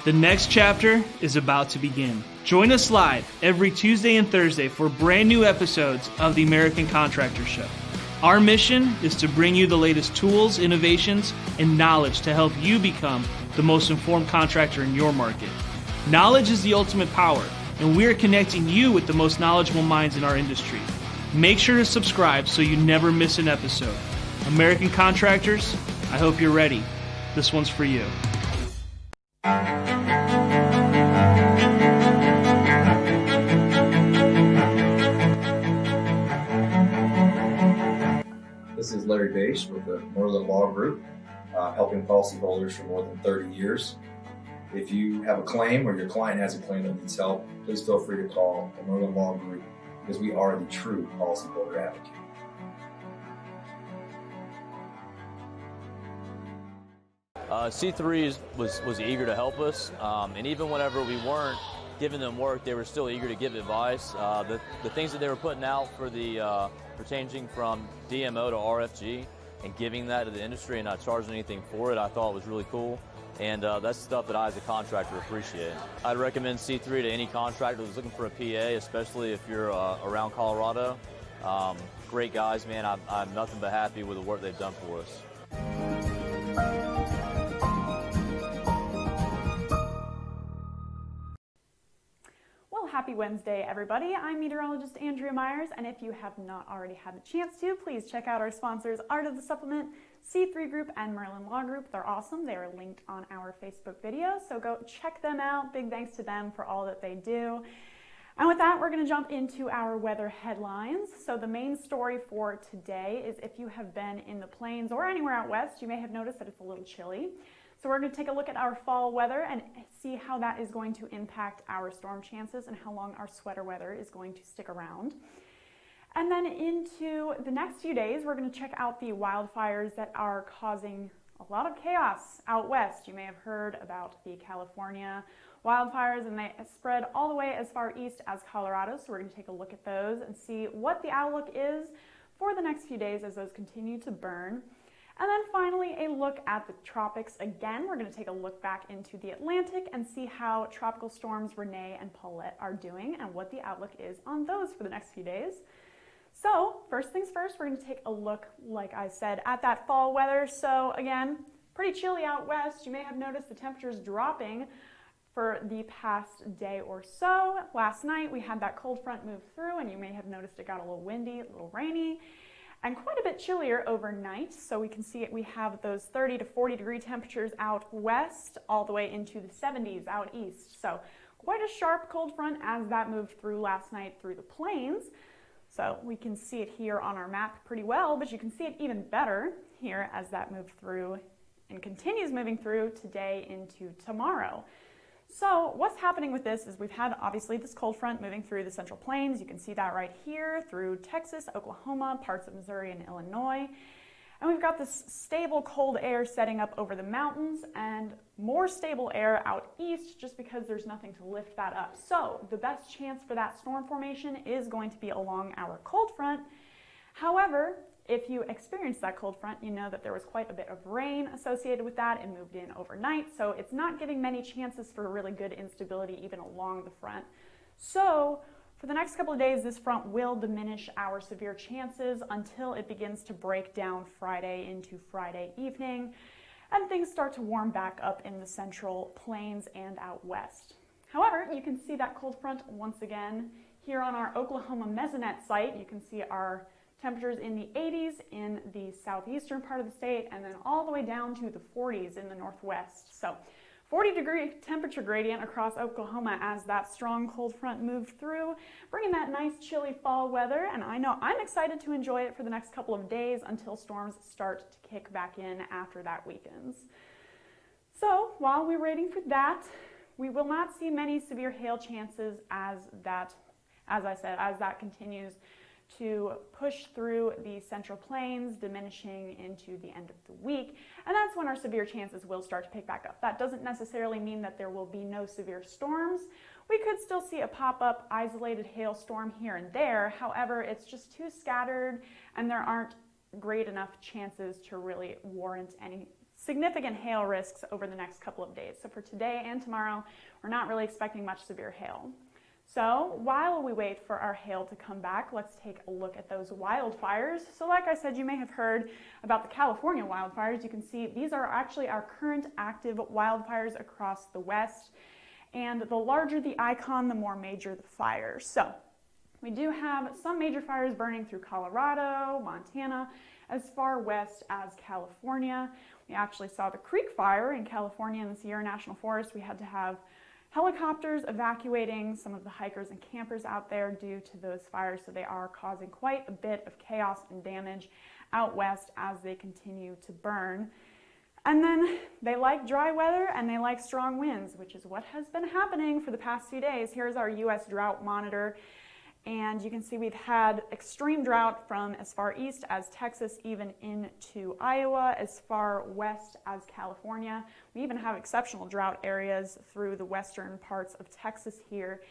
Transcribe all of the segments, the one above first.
The next chapter is about to begin. Join us live every Tuesday and Thursday for brand new episodes of the American Contractor Show. Our mission is to bring you the latest tools, innovations, and knowledge to help you become the most informed contractor in your market. Knowledge is the ultimate power, and we are connecting you with the most knowledgeable minds in our industry. Make sure to subscribe so you never miss an episode. American Contractors, I hope you're ready. This one's for you. This is Larry Bache with the Merlin Law Group, helping policyholders for more than 30 years. If you have a claim or your client has a claim that needs help, please feel free to call the Merlin Law Group because we are the true policyholder advocate. C3 was eager to help us, and even whenever we weren't giving them work, they were still eager to give advice. The things that they were putting out for for changing from DMO to RFG and giving that to the industry and not charging anything for it, I thought was really cool. And that's stuff that I, as a contractor, appreciate. I'd recommend C3 to any contractor who's looking for a PA, especially if you're around Colorado. Great guys, man. I'm nothing but happy with the work they've done for us. Happy Wednesday, everybody. I'm meteorologist Andrea Myers, and if you have not already had the chance to, please check out our sponsors, Art of the Supplement, C3 Group, and Merlin Law Group. They're awesome. They are linked on our Facebook video, so go check them out. Big thanks to them for all that they do. And with that, we're going to jump into our weather headlines. So the main story for today is if you have been in the plains or anywhere out west, you may have noticed that it's a little chilly. So we're going to take a look at our fall weather and see how that is going to impact our storm chances and how long our sweater weather is going to stick around. And then into the next few days, we're going to check out the wildfires that are causing a lot of chaos out west. You may have heard about the California wildfires, and they spread all the way as far east as Colorado. So we're going to take a look at those and see what the outlook is for the next few days as those continue to burn. And then finally, a look at the tropics. Again, we're going to take a look back into the Atlantic and see how tropical storms Renee and Paulette are doing and what the outlook is on those for the next few days. So first things first, we're going to take a look, like I said, at that fall weather. So again, pretty chilly out west. You may have noticed the temperatures dropping for the past day or so. Last night, we had that cold front move through, and you may have noticed it got a little windy, a little rainy, and quite a bit chillier overnight. So we can see it, we have those 30 to 40 degree temperatures out west all the way into the 70s out east. So quite a sharp cold front as that moved through last night through the plains. So we can see it here on our map pretty well, but you can see it even better here as that moved through and continues moving through today into tomorrow. So what's happening with this is we've had obviously this cold front moving through the central plains. You can see that right here through Texas, Oklahoma, parts of Missouri and Illinois. And we've got this stable cold air setting up over the mountains and more stable air out east just because there's nothing to lift that up. So the best chance for that storm formation is going to be along our cold front. However, if you experienced that cold front, you know that there was quite a bit of rain associated with that. It moved in overnight, so it's not giving many chances for really good instability even along the front. So for the next couple of days, this front will diminish our severe chances until it begins to break down Friday into Friday evening, and things start to warm back up in the central plains and out west. However, you can see that cold front once again here on our Oklahoma mesonet site. You can see our temperatures in the 80s in the southeastern part of the state, and then all the way down to the 40s in the northwest. So 40-degree temperature gradient across Oklahoma as that strong cold front moved through, bringing that nice chilly fall weather. And I know I'm excited to enjoy it for the next couple of days until storms start to kick back in after that weekends. So while we're waiting for that, we will not see many severe hail chances as I said, as that continues to push through the central plains, diminishing into the end of the week. And that's when our severe chances will start to pick back up. That doesn't necessarily mean that there will be no severe storms. We could still see a pop-up isolated hailstorm here and there. However, it's just too scattered and there aren't great enough chances to really warrant any significant hail risks over the next couple of days. So for today and tomorrow, we're not really expecting much severe hail. So while we wait for our hail to come back, let's take a look at those wildfires. So like I said, you may have heard about the California wildfires. You can see these are actually our current active wildfires across the West. And the larger the icon, the more major the fire. So we do have some major fires burning through Colorado, Montana, as far west as California. We actually saw the Creek Fire in California in the Sierra National Forest. We had to have helicopters evacuating some of the hikers and campers out there due to those fires, so they are causing quite a bit of chaos and damage out west as they continue to burn. And then they like dry weather and they like strong winds, which is what has been happening for the past few days. Here's our U.S. drought monitor. And you can see we've had extreme drought from as far east as Texas, even into Iowa, as far west as California. We even have exceptional drought areas through the western parts of Texas here.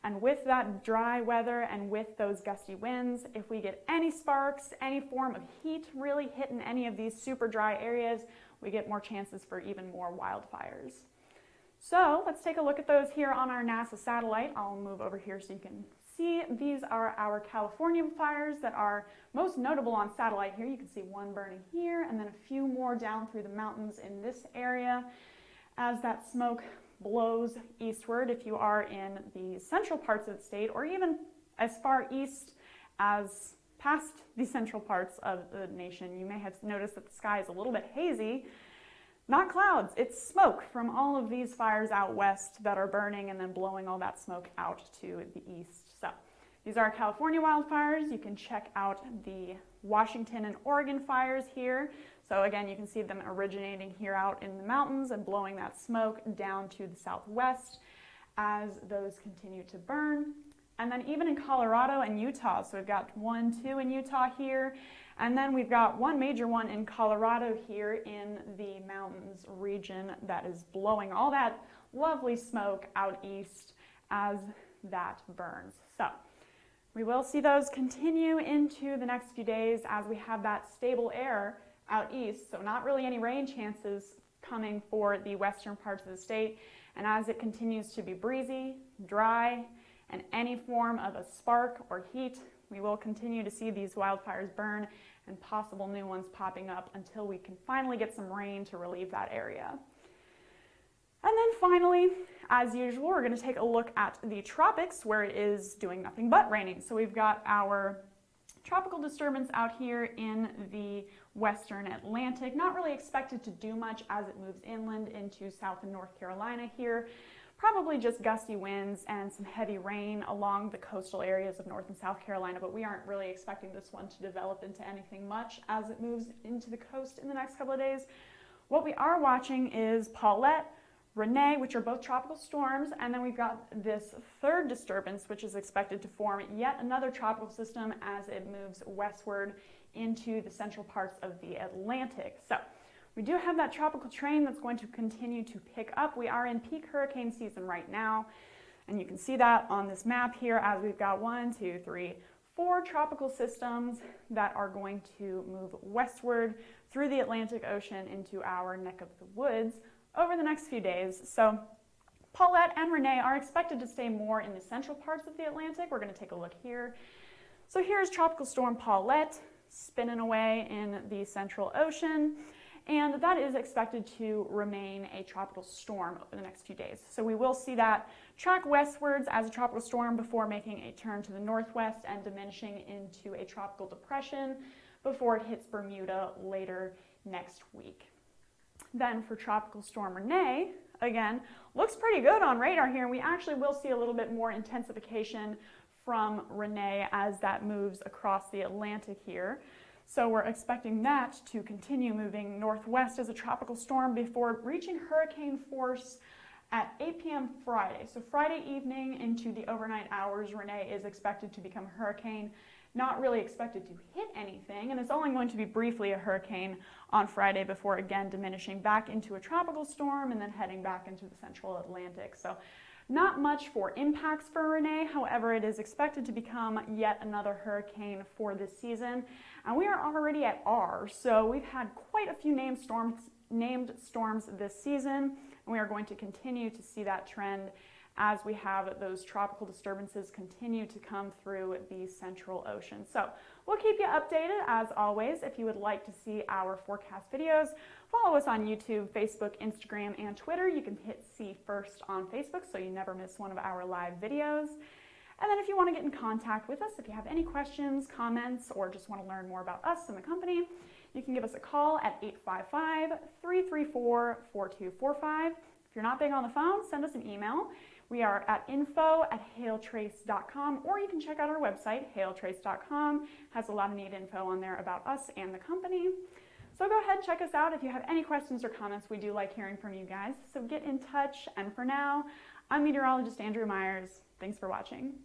And with that dry weather and with those gusty winds, if we get any sparks, any form of heat really hitting any of these super dry areas, we get more chances for even more wildfires. So let's take a look at those here on our NASA satellite. I'll move over here so you can see. These are our California fires that are most notable on satellite here. You can see one burning here and then a few more down through the mountains in this area as that smoke blows eastward. If you are in the central parts of the state or even as far east as past the central parts of the nation, you may have noticed that the sky is a little bit hazy. Not clouds, it's smoke from all of these fires out west that are burning and then blowing all that smoke out to the east. So these are California wildfires. You can check out the Washington and Oregon fires here. So again, you can see them originating here out in the mountains and blowing that smoke down to the southwest as those continue to burn. And then even in Colorado and Utah, so we've got 1, 2 in Utah here, and then we've got one major one in Colorado here in the mountains region that is blowing all that lovely smoke out east as that burns. So we will see those continue into the next few days as we have that stable air out east, so not really any rain chances coming for the western parts of the state. And as it continues to be breezy, dry, and any form of a spark or heat, we will continue to see these wildfires burn and possible new ones popping up until we can finally get some rain to relieve that area. And then finally, as usual, we're going to take a look at the tropics where it is doing nothing but raining. So we've got our tropical disturbance out here in the western Atlantic, not really expected to do much as it moves inland into South and North Carolina here. Probably just gusty winds and some heavy rain along the coastal areas of North and South Carolina, but we aren't really expecting this one to develop into anything much as it moves into the coast in the next couple of days. What we are watching is Paulette, Renee, which are both tropical storms, and then we've got this third disturbance, which is expected to form yet another tropical system as it moves westward into the central parts of the Atlantic. So we do have that tropical train that's going to continue to pick up. We are in peak hurricane season right now, and you can see that on this map here as we've got 1, 2, 3, 4 tropical systems that are going to move westward through the Atlantic Ocean into our neck of the woods over the next few days. So Paulette and Renee are expected to stay more in the central parts of the Atlantic. We're going to take a look here. So here's Tropical Storm Paulette spinning away in the Central Ocean, and that is expected to remain a tropical storm over the next few days. So we will see that track westwards as a tropical storm before making a turn to the northwest and diminishing into a tropical depression before it hits Bermuda later next week. Then for Tropical Storm Renee, again, looks pretty good on radar here, and we actually will see a little bit more intensification from Renee as that moves across the Atlantic here. So we're expecting that to continue moving northwest as a tropical storm before reaching hurricane force at 8 p.m. Friday. So Friday evening into the overnight hours, Renee is expected to become a hurricane. Not really expected to hit anything, and it's only going to be briefly a hurricane on Friday before again diminishing back into a tropical storm and then heading back into the central Atlantic. So not much for impacts for Renee. However, it is expected to become yet another hurricane for this season, and we are already at R, so we've had quite a few named storms named storms this season, and we are going to continue to see that trend as we have those tropical disturbances continue to come through the Central Ocean. So we'll keep you updated as always. If you would like to see our forecast videos, follow us on YouTube, Facebook, Instagram, and Twitter. You can hit see first on Facebook so you never miss one of our live videos. And then if you want to get in contact with us, if you have any questions, comments, or just want to learn more about us and the company, you can give us a call at 855-334-4245. If you're not big on the phone, send us an email. We are at info@hailtrace.com, or you can check out our website, hailtrace.com. Has a lot of neat info on there about us and the company. So go ahead, check us out. If you have any questions or comments, we do like hearing from you guys. So get in touch. And for now, I'm meteorologist Andrew Myers. Thanks for watching.